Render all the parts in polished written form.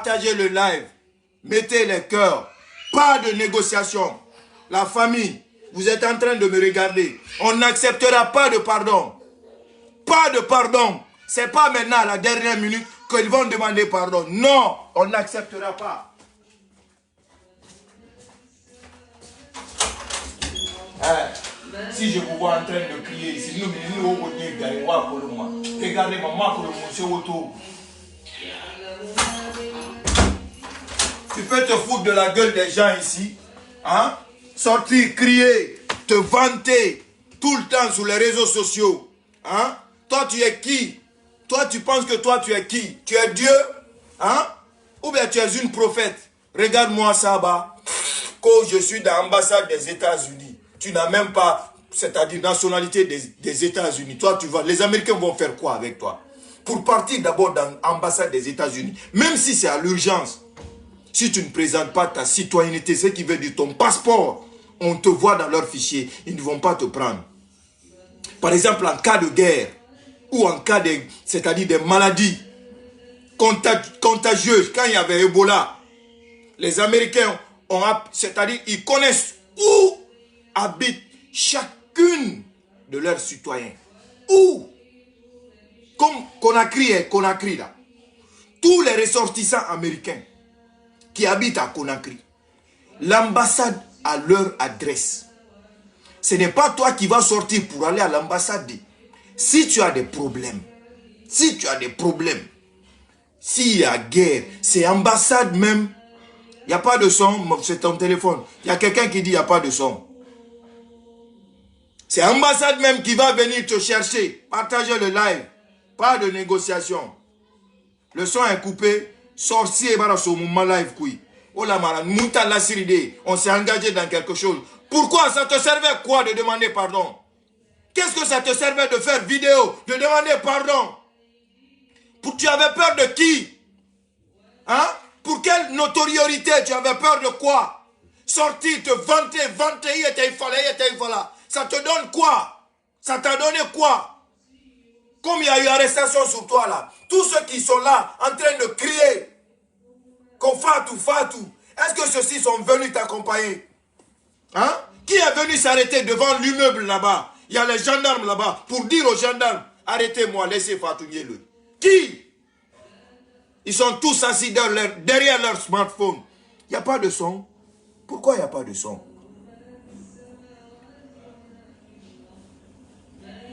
partagez le live. Mettez les cœurs. Pas de négociation. La famille, vous êtes en train de me regarder. On n'acceptera pas de pardon. Pas de pardon. C'est pas maintenant à la dernière minute qu'ils vont demander pardon. Non, on n'acceptera pas. Si je vous vois en train de crier ici, regardez maman, tu peux te foutre de la gueule des gens ici, hein? Sortir, crier, te vanter tout le temps sur les réseaux sociaux, hein? Toi tu es qui? Toi tu penses que toi tu es qui? Tu es Dieu, hein? Ou bien tu es une prophète? Regarde-moi ça bas, quand je suis dans l'ambassade des États-Unis, tu n'as même pas, c'est-à-dire nationalité des États-Unis. Toi tu vas, les Américains vont faire quoi avec toi? Pour partir d'abord dans l'ambassade des États-Unis, même si c'est à l'urgence. Si tu ne présentes pas ta citoyenneté, ce qui veut dire ton passeport, on te voit dans leur fichier, ils ne vont pas te prendre. Par exemple, en cas de guerre, ou en cas de, c'est-à-dire des maladies contagieuses, quand il y avait Ebola, les Américains ont, c'est-à-dire ils connaissent où habite chacune de leurs citoyens. Où? Comme Conakry là. Tous les ressortissants américains qui habitent à Conakry, l'ambassade a leur adresse. Ce n'est pas toi qui vas sortir pour aller à l'ambassade. Si tu as des problèmes, s'il y a guerre, c'est ambassade même. Il n'y a pas de son, c'est ton téléphone. Il y a quelqu'un qui dit il n'y a pas de son. C'est ambassade même qui va venir te chercher. Partagez le live. Pas de négociation. Le son est coupé. Sorcier dans ce moment live. Oh la malade, on s'est engagé dans quelque chose. Pourquoi ça te servait quoi de demander pardon? Qu'est-ce que ça te servait de faire vidéo, de demander pardon? Tu avais peur de qui? Hein? Pour quelle notoriété? Tu avais peur de quoi? Sortir, te vanter, ça te donne quoi? Ça t'a donné quoi? Comme il y a eu arrestation sur toi là, tous ceux qui sont là en train de crier qu'on Fatou. Est-ce que ceux-ci sont venus t'accompagner? Hein? Qui est venu s'arrêter devant l'immeuble là-bas? Il y a les gendarmes là-bas pour dire aux gendarmes, arrêtez-moi, laissez Fatou Nielou. Qui? Ils sont tous assis derrière leur smartphone. Il n'y a pas de son. Pourquoi il n'y a pas de son?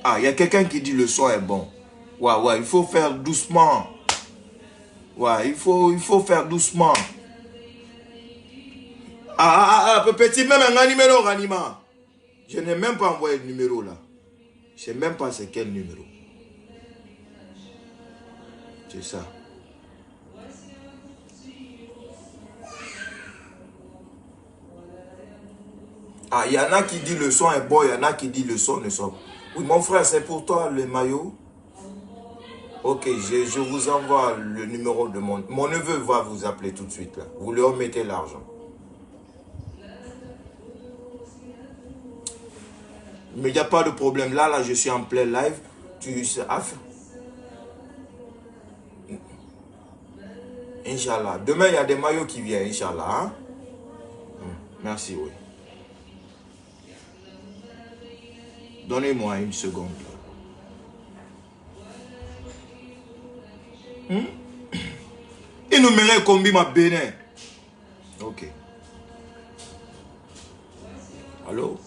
Ah, il y a quelqu'un qui dit le son est bon. Ouais, il faut faire doucement. Ouais, il faut faire doucement. Petit, même un numéro, Ranima. Je n'ai même pas envoyé le numéro là. Je ne sais même pas c'est quel numéro. C'est ça. Ah, il y en a qui disent le son est bon, il y en a qui disent le son ne sont pas. Oui, mon frère, c'est pour toi le maillot. Ok, je vous envoie le numéro de mon neveu va vous appeler tout de suite là. Vous lui remettez l'argent. Mais il n'y a pas de problème. Là, je suis en plein live. Tu sais, Inch'Allah. Demain, il y a des maillots qui viennent, Inch'Allah. Hein? Merci, oui. Donnez-moi une seconde. Il nous mérite combien ma bénin. Ok. Allô?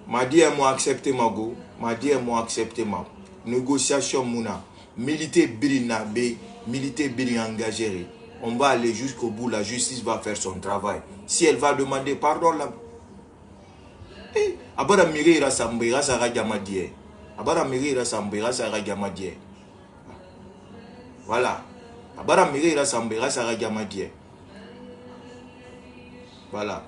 M'a dit moi accepter ma go. M'a dit moi accepter ma négociation mouna. Milité birina B, milité birina engagé. On va aller jusqu'au bout, la justice va faire son travail. Si elle va demander pardon là. Abara mirira sambira sara jamadie. Abara mirira sambira sara jamadie. Voilà. Abara mirira sambira sara jamadie. Voilà.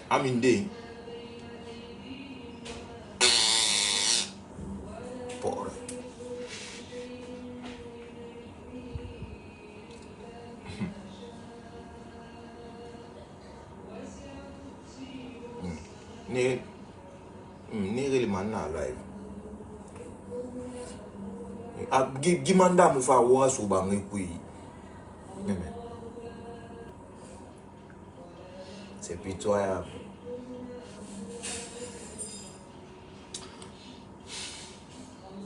Aminde. Porra. Ni really man na live. Gimanda Moufa Ouasouba. C'est pitoyable.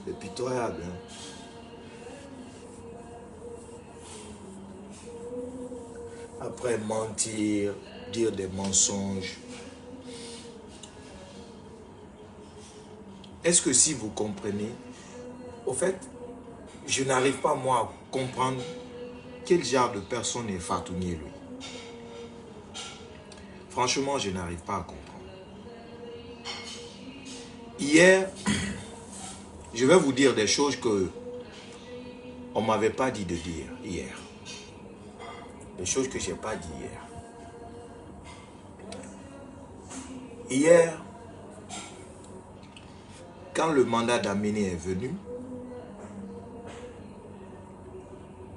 C'est pitoyable. Hein? Après mentir, dire des mensonges. Est-ce que si vous comprenez, au fait, je n'arrive pas moi à comprendre quel genre de personne est Fatou Niélo. Franchement, je n'arrive pas à comprendre. Hier, je vais vous dire des choses que on ne m'avait pas dit de dire hier. Des choses que je n'ai pas dit hier. Hier, quand le mandat d'Améné est venu,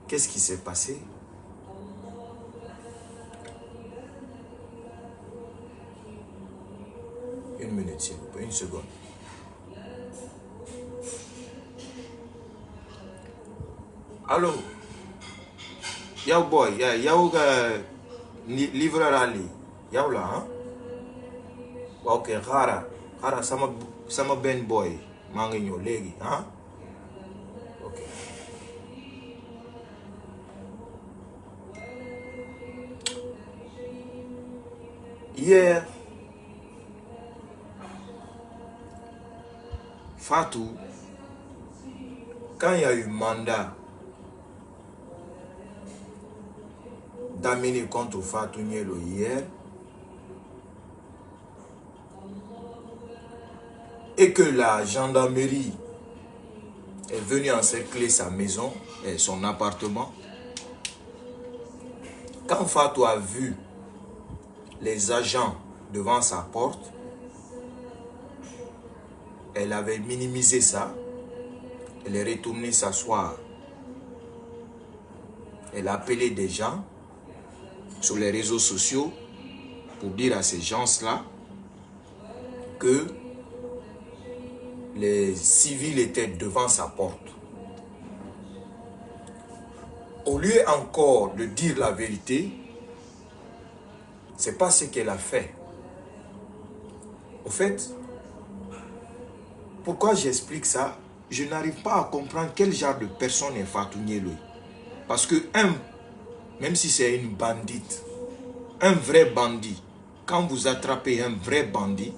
qu'est-ce qui s'est passé? Une minute, s'il vous plaît, une seconde. Allô? Yao boy, yao livreur Ali. Yao là, hein? Ok, rara sama ben boy. Manginyo legi, hein? Ok. Hier, Fatou, quand il y a eu mandat d'amener contre Fatou Niélo hier, et que la gendarmerie est venue encercler sa maison et son appartement, quand Fatou a vu les agents devant sa porte, elle avait minimisé ça. Elle est retournée s'asseoir. Elle a appelé des gens sur les réseaux sociaux pour dire à ces gens-là que les civils étaient devant sa porte. Au lieu encore de dire la vérité, c'est pas ce qu'elle a fait. Au fait, pourquoi j'explique ça? Je n'arrive pas à comprendre quel genre de personne est Fatou Niélo. Parce que même si c'est une bandite, un vrai bandit, quand vous attrapez un vrai bandit,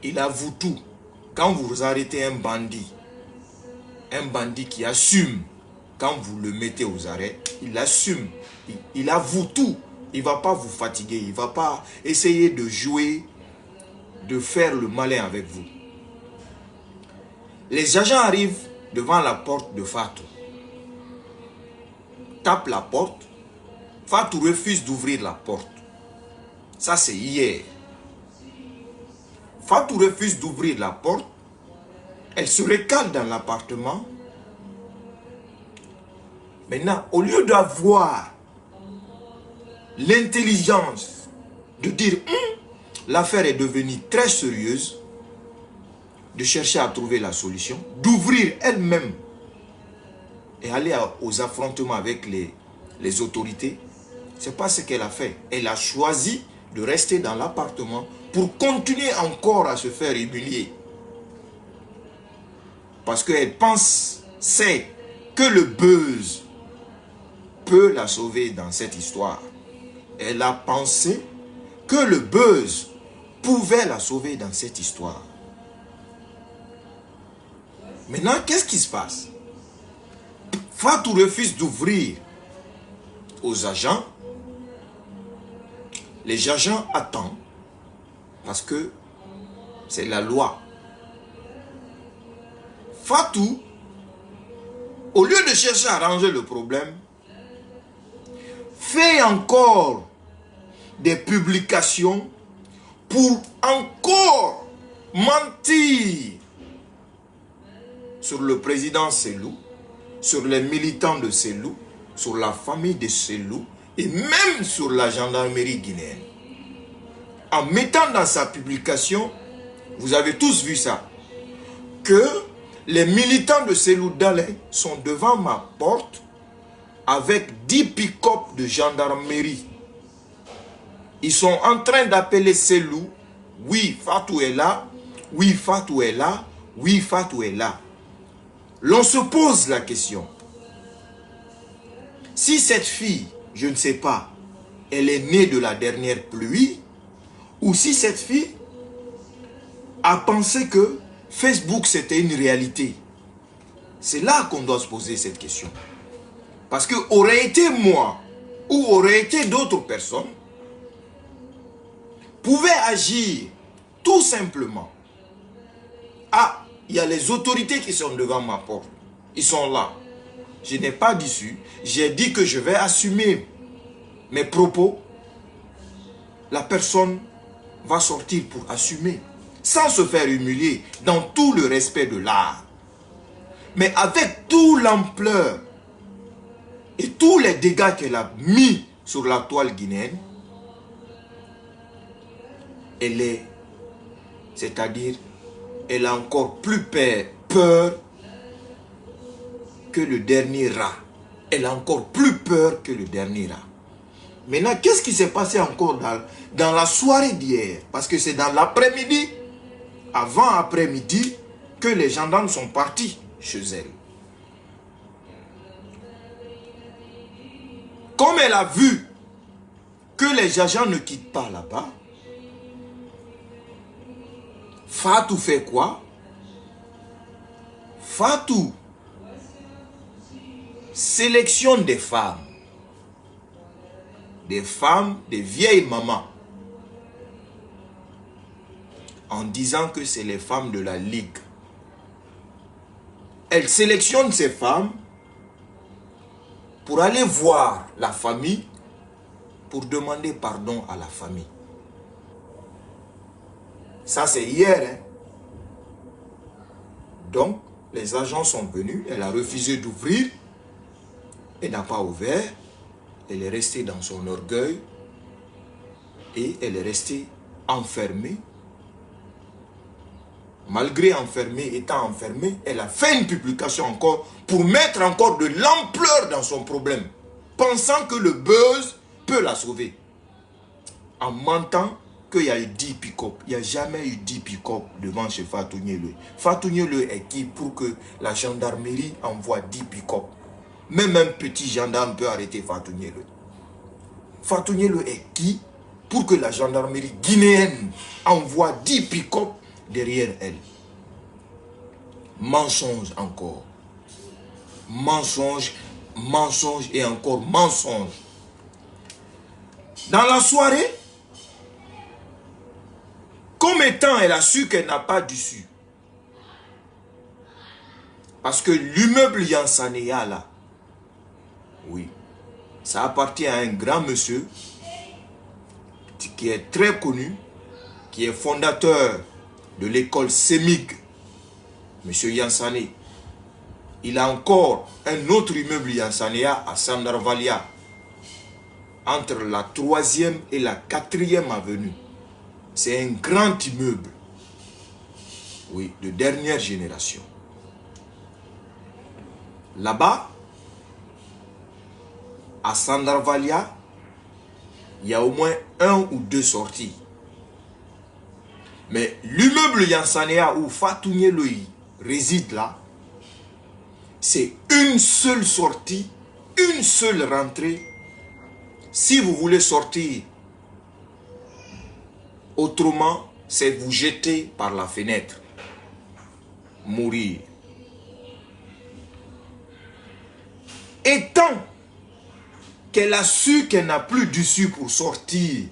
il avoue tout. Quand vous arrêtez un bandit qui assume, quand vous le mettez aux arrêts, il assume, il avoue tout. Il ne va pas vous fatiguer, il ne va pas essayer de jouer, de faire le malin avec vous. Les agents arrivent devant la porte de Fatou, tapent la porte, Fatou refuse d'ouvrir la porte. Ça c'est hier. Fatou refuse d'ouvrir la porte, elle se recale dans l'appartement. Maintenant, au lieu d'avoir l'intelligence de dire l'affaire est devenue très sérieuse, de chercher à trouver la solution, d'ouvrir elle-même et aller aux affrontements avec les autorités, c'est pas ce qu'elle a fait. Elle a choisi de rester dans l'appartement pour continuer encore à se faire humilier. Parce qu'elle sait que le buzz peut la sauver dans cette histoire. Elle a pensé que le buzz pouvait la sauver dans cette histoire. Maintenant, qu'est-ce qui se passe? Fatou refuse d'ouvrir aux agents. Les agents attendent parce que c'est la loi. Fatou, au lieu de chercher à arranger le problème, fait encore des publications pour encore mentir sur le président Selou, sur les militants de Selou, sur la famille de Selou et même sur la gendarmerie guinéenne. En mettant dans sa publication, vous avez tous vu ça, que Les militants de Selou Dalein sont devant ma porte avec 10 pick-up de gendarmerie. Ils sont en train d'appeler Selou. Oui, Fatou est là. Oui, Fatou est là. Oui, Fatou est là. L'on se pose la question. Si cette fille, je ne sais pas, elle est née de la dernière pluie, ou si cette fille a pensé que Facebook c'était une réalité. C'est là qu'on doit se poser cette question. Parce que aurait été moi, ou aurait été d'autres personnes, pouvaient agir tout simplement. Ah, il y a les autorités qui sont devant ma porte. Ils sont là. Je n'ai pas d'issue. J'ai dit que je vais assumer mes propos. La personne va sortir pour assumer. Sans se faire humilier. Dans tout le respect de l'art. Mais avec toute l'ampleur et tous les dégâts qu'elle a mis sur la toile guinéenne, elle est, c'est-à-dire, elle a encore plus peur que le dernier rat. Elle a encore plus peur que le dernier rat. Maintenant, qu'est-ce qui s'est passé encore dans la soirée d'hier? Parce que c'est dans l'après-midi, avant-après-midi, que les gendarmes sont partis chez elle. Comme elle a vu que les agents ne quittent pas là-bas, Fatou fait quoi? Fatou sélectionne des femmes, des vieilles mamans, en disant que c'est les femmes de la Ligue. Elle sélectionne ces femmes pour aller voir la famille, pour demander pardon à la famille. Ça, c'est hier. Hein? Donc, les agents sont venus. Elle a refusé d'ouvrir. Elle n'a pas ouvert. Elle est restée dans son orgueil. Et elle est restée enfermée. Malgré étant enfermée, elle a fait une publication encore pour mettre encore de l'ampleur dans son problème. Pensant que le buzz peut la sauver. En mentant qu'il y a eu 10 pick-up. Il n'y a jamais eu 10 pick-up devant chez Fatou Nielue. Fatou Nielue est qui pour que la gendarmerie envoie 10 pick-up? Même un petit gendarme peut arrêter Fatou Nielue. Fatou Nielue est qui pour que la gendarmerie guinéenne envoie 10 pick-up derrière elle? Mensonge encore. Mensonge, mensonge et encore mensonge. Dans la soirée, comme étant elle a su qu'elle n'a pas d'issue. Parce que l'immeuble Yansanéa là, oui, ça appartient à un grand monsieur qui est très connu, qui est fondateur de l'école Semig, monsieur Yansané. Il a encore un autre immeuble Yansanéa à Sandarvalia, entre la 3e et la 4e avenue. C'est un grand immeuble. Oui, de dernière génération. Là-bas, à Sandarvalia, il y a au moins 1 ou 2 sorties. Mais l'immeuble Yansanéa où Fatou Nielue réside là, c'est une seule sortie, une seule rentrée. Si vous voulez sortir autrement, c'est vous jeter par la fenêtre. Mourir. Étant qu'elle a su qu'elle n'a plus d'issue pour sortir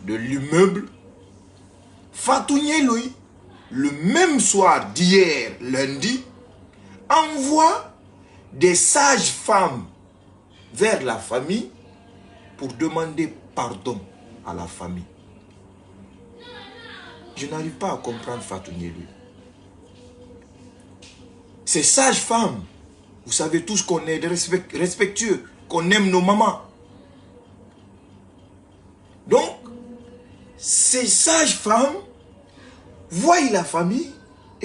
de l'immeuble, Fatou Nielue, le même soir d'hier, lundi, envoie des sages-femmes vers la famille pour demander pardon à la famille. Je n'arrive pas à comprendre Fatou Nielue. Ces sages-femmes, vous savez tous qu'on est respectueux, qu'on aime nos mamans. Donc, ces sages-femmes voient la famille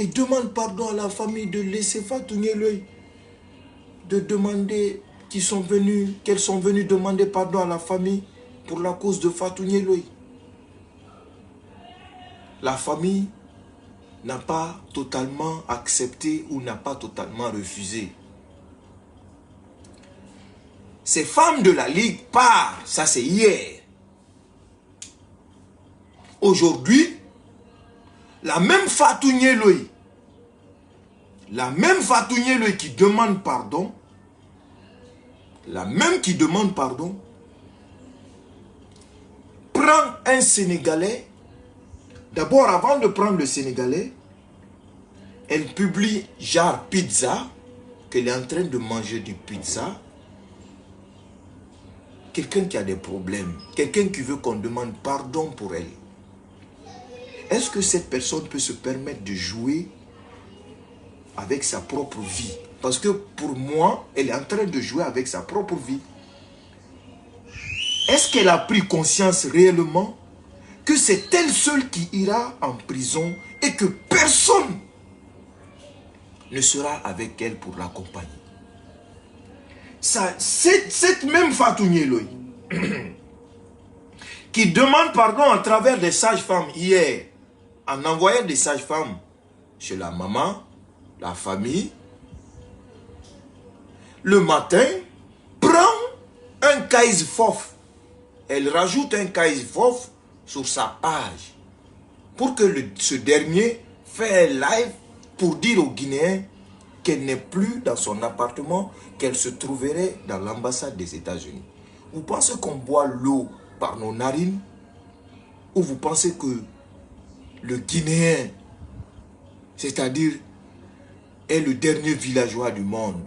Et demande pardon à la famille de laisser Fatou Nyeloy. De demander qu'elles sont venues demander pardon à la famille pour la cause de Fatou Nyeloy. La famille n'a pas totalement accepté ou n'a pas totalement refusé. Ces femmes de la Ligue partent, ça c'est hier. Aujourd'hui, la même Fatou Nyeloy qui demande pardon, prend un Sénégalais. D'abord, avant de prendre le Sénégalais, elle publie genre pizza, qu'elle est en train de manger du pizza. Quelqu'un qui a des problèmes, quelqu'un qui veut qu'on demande pardon pour elle. Est-ce que cette personne peut se permettre de jouer avec sa propre vie? Parce que pour moi, elle est en train de jouer avec sa propre vie. Est-ce qu'elle a pris conscience réellement que c'est elle seule qui ira en prison et que personne ne sera avec elle pour l'accompagner? Cette même Fatou Nyeloy qui demande pardon à travers des sages-femmes hier, en envoyant des sages-femmes chez la maman, la famille, le matin, prend un Kaiz Fof. Elle rajoute un Kaiz Fof sur sa page pour que ce dernier fait un live pour dire aux Guinéens qu'elle n'est plus dans son appartement, qu'elle se trouverait dans l'ambassade des États-Unis. Vous pensez qu'on boit l'eau par nos narines? Ou vous pensez que le Guinéen, c'est-à-dire, est le dernier villageois du monde?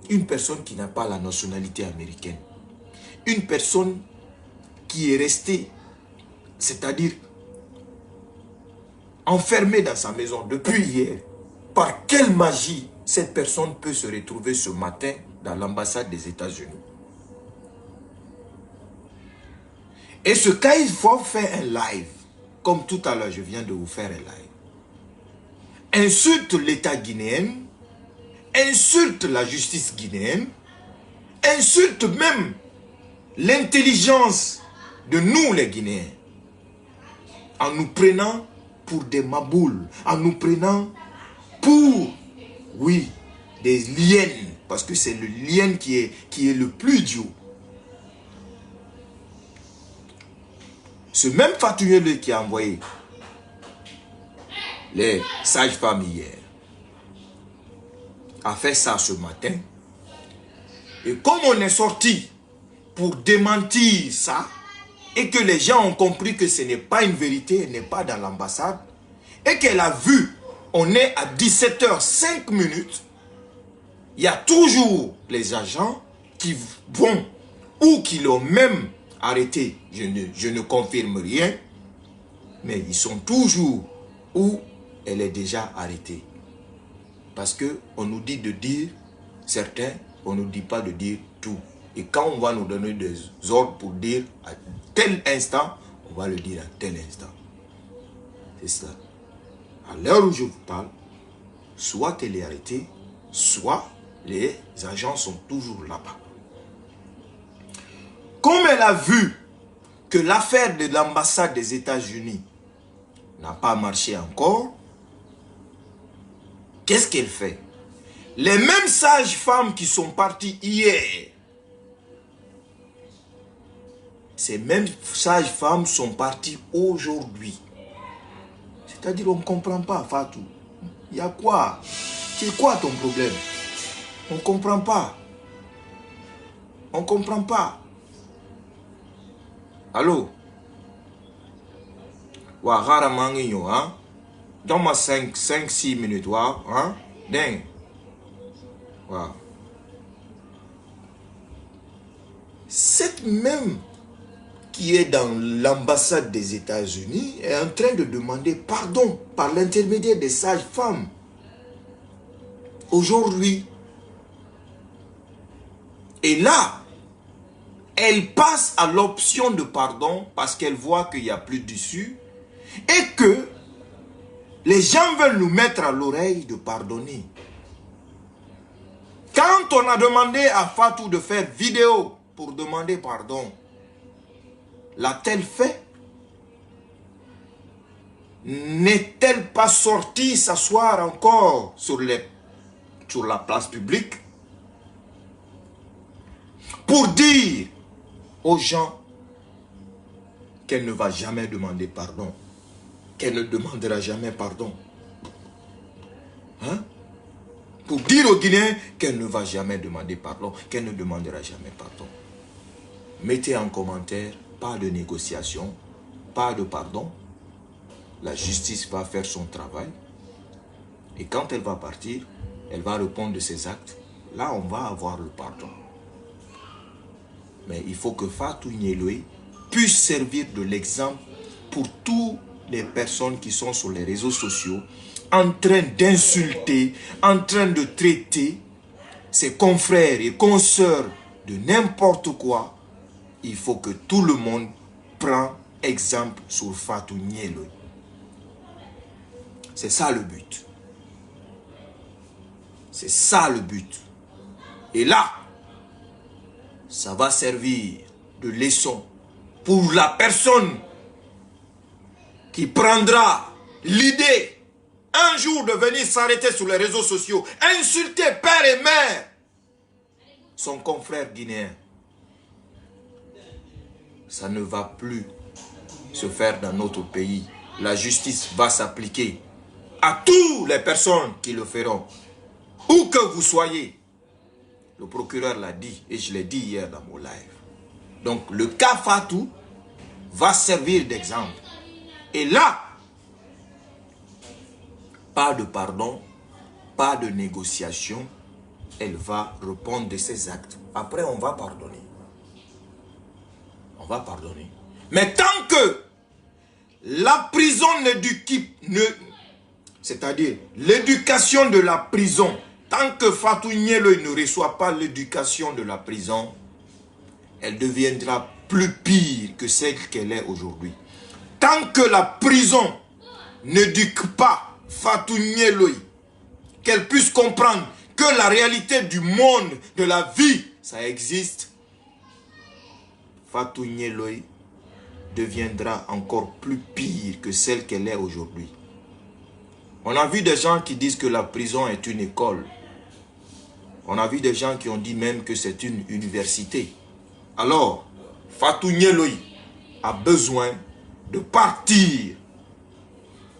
Une personne qui n'a pas la nationalité américaine. Une personne qui est restée, c'est-à-dire enfermée dans sa maison depuis hier. Par quelle magie cette personne peut se retrouver ce matin dans l'ambassade des États-Unis? Et ce Kaiz Fof fait un live, comme tout à l'heure je viens de vous faire un live. Insulte l'État guinéen, insulte la justice guinéenne, insulte même l'intelligence de nous les Guinéens, en nous prenant pour des maboules, en nous prenant pour, oui, des liens, parce que c'est le lien qui est le plus idiot. Ce même Fatou Nyeloy qui a envoyé les sages-femmes hier a fait ça ce matin. Et comme on est sorti pour démentir ça, et que les gens ont compris que ce n'est pas une vérité, elle n'est pas dans l'ambassade, et qu'elle a vu, on est à 17h05, il y a toujours les agents qui vont, ou qui l'ont même arrêté, je ne confirme rien, mais ils sont toujours où elle est déjà arrêtée. Parce qu'on nous dit de dire certains, on ne nous dit pas de dire tout. Et quand on va nous donner des ordres pour dire à tel instant, on va le dire à tel instant. C'est ça. À l'heure où je vous parle, soit elle est arrêtée, soit les agents sont toujours là-bas. Comme elle a vu que l'affaire de l'ambassade des États-Unis n'a pas marché encore, qu'est-ce qu'elle fait? Les mêmes sages-femmes qui sont parties hier, ces mêmes sages-femmes sont parties aujourd'hui. C'est-à-dire, on ne comprend pas, Fatou. Il y a quoi? C'est quoi ton problème? On ne comprend pas. On ne comprend pas. Allô? Wa rara manginyo, hein? Donne-moi 5-6 minutes, wa, hein? Ding. Wa. Cette même qui est dans l'ambassade des États-Unis est en train de demander pardon par l'intermédiaire des sages-femmes. Aujourd'hui. Et là, elle passe à l'option de pardon parce qu'elle voit qu'il n'y a plus d'issue et que Les gens veulent nous mettre à l'oreille de pardonner. Quand on a demandé à Fatou de faire vidéo pour demander pardon, l'a-t-elle fait? N'est-elle pas sortie s'asseoir encore sur la place publique pour dire aux gens qu'elle ne va jamais demander pardon, qu'elle ne demandera jamais pardon? Hein? Pour dire aux Guinéens qu'elle ne va jamais demander pardon, qu'elle ne demandera jamais pardon. Mettez en commentaire, pas de négociation, pas de pardon. La justice va faire son travail. Et quand elle va partir, elle va répondre de ses actes. Là, on va avoir le pardon. Mais il faut que Fatou Nyeloi puisse servir de l'exemple pour toutes les personnes qui sont sur les réseaux sociaux en train d'insulter, en train de traiter ses confrères et consoeurs de n'importe quoi. Il faut que tout le monde prenne exemple sur Fatou Nyeloi. C'est ça le but. C'est ça le but. Et là, ça va servir de leçon pour la personne qui prendra l'idée un jour de venir s'arrêter sur les réseaux sociaux, insulter père et mère son confrère guinéen. Ça ne va plus se faire dans notre pays. La justice va s'appliquer à toutes les personnes qui le feront. Où que vous soyez. Le procureur l'a dit et je l'ai dit hier dans mon live. Donc le cas Fatou va servir d'exemple. Et là, pas de pardon, pas de négociation. Elle va répondre de ses actes. Après, on va pardonner. On va pardonner. Mais tant que la prison c'est-à-dire l'éducation de la prison, tant que Fatou Nyeloi ne reçoit pas l'éducation de la prison, elle deviendra plus pire que celle qu'elle est aujourd'hui. Tant que la prison n'éduque pas Fatou Nyeloi, qu'elle puisse comprendre que la réalité du monde, de la vie, ça existe, Fatou Nyeloi deviendra encore plus pire que celle qu'elle est aujourd'hui. On a vu des gens qui disent que la prison est une école. On a vu des gens qui ont dit même que c'est une université. Alors, Fatou Nyeloi a besoin de partir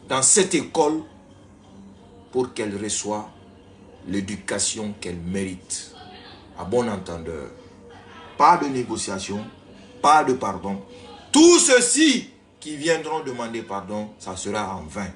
dans cette école pour qu'elle reçoive l'éducation qu'elle mérite. À bon entendeur, pas de négociation, pas de pardon. Tous ceux-ci qui viendront demander pardon, ça sera en vain.